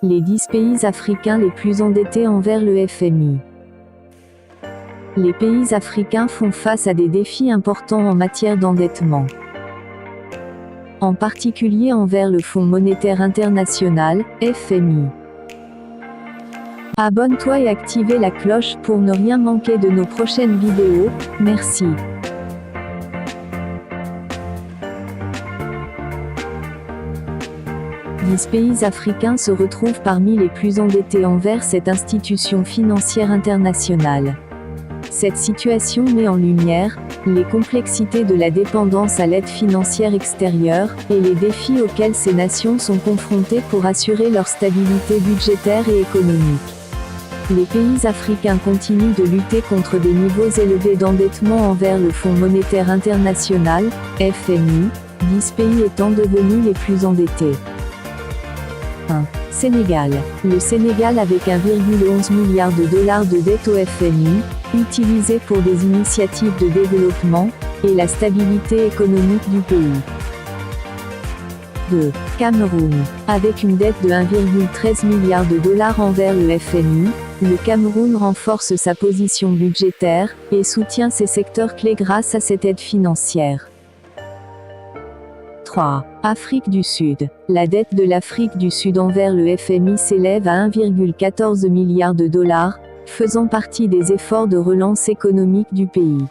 Les 10 pays africains les plus endettés envers le FMI. Les pays africains font face à des défis importants en matière d'endettement. En particulier envers le Fonds monétaire international, FMI. Abonne-toi et active la cloche pour ne rien manquer de nos prochaines vidéos, merci. Les 10 pays africains se retrouvent parmi les plus endettés envers cette institution financière internationale. Cette situation met en lumière les complexités de la dépendance à l'aide financière extérieure et les défis auxquels ces nations sont confrontées pour assurer leur stabilité budgétaire et économique. Les pays africains continuent de lutter contre des niveaux élevés d'endettement envers le Fonds monétaire international, FMI, 10 pays étant devenus les plus endettés. 1. Sénégal. Le Sénégal avec 1,11 milliard de dollars de dette au FMI, utilisée pour des initiatives de développement, et la stabilité économique du pays. 2. Cameroun. Avec une dette de 1,13 milliard de dollars envers le FMI, le Cameroun renforce sa position budgétaire, et soutient ses secteurs clés grâce à cette aide financière. 3. Afrique du Sud. La dette de l'Afrique du Sud envers le FMI s'élève à 1,14 milliard de dollars, faisant partie des efforts de relance économique du pays.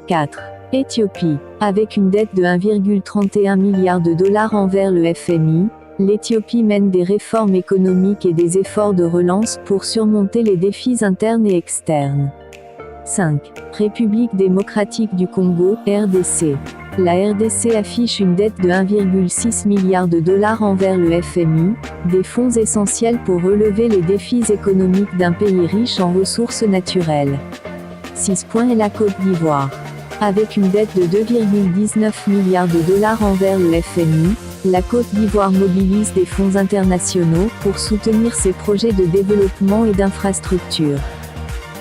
4. Éthiopie. Avec une dette de 1,31 milliard de dollars envers le FMI, l'Éthiopie mène des réformes économiques et des efforts de relance pour surmonter les défis internes et externes. 5. République démocratique du Congo, RDC. La RDC affiche une dette de 1,6 milliard de dollars envers le FMI, des fonds essentiels pour relever les défis économiques d'un pays riche en ressources naturelles. 6. Et la Côte d'Ivoire. Avec une dette de 2,19 milliards de dollars envers le FMI, la Côte d'Ivoire mobilise des fonds internationaux pour soutenir ses projets de développement et d'infrastructures.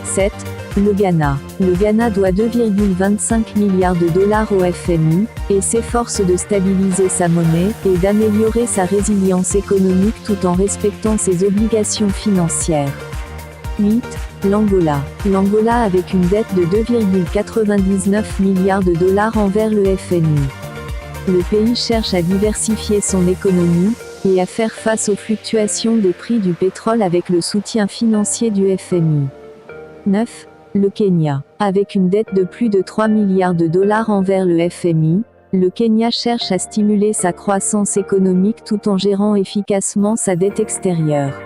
7. Le Ghana. Le Ghana doit 2,25 milliards de dollars au FMI, et s'efforce de stabiliser sa monnaie, et d'améliorer sa résilience économique tout en respectant ses obligations financières. 8. L'Angola. L'Angola avec une dette de 2,99 milliards de dollars envers le FMI. Le pays cherche à diversifier son économie, et à faire face aux fluctuations des prix du pétrole avec le soutien financier du FMI. 9. Le Kenya. Avec une dette de plus de 3 milliards de dollars envers le FMI, le Kenya cherche à stimuler sa croissance économique tout en gérant efficacement sa dette extérieure.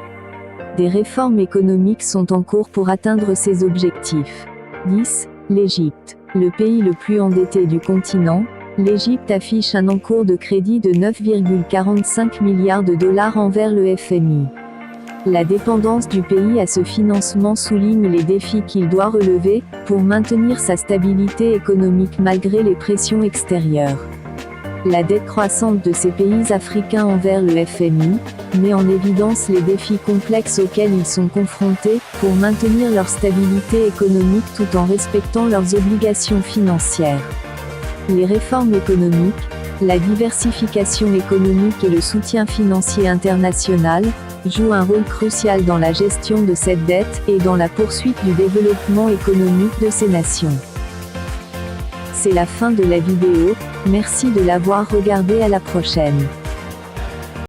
Des réformes économiques sont en cours pour atteindre ces objectifs. 10. L'Égypte. Le pays le plus endetté du continent, l'Égypte affiche un encours de crédit de 9,45 milliards de dollars envers le FMI. La dépendance du pays à ce financement souligne les défis qu'il doit relever, pour maintenir sa stabilité économique malgré les pressions extérieures. La dette croissante de ces pays africains envers le FMI, met en évidence les défis complexes auxquels ils sont confrontés, pour maintenir leur stabilité économique tout en respectant leurs obligations financières. Les réformes économiques, la diversification économique et le soutien financier international, jouent un rôle crucial dans la gestion de cette dette et dans la poursuite du développement économique de ces nations. C'est la fin de la vidéo, merci de l'avoir regardée, à la prochaine.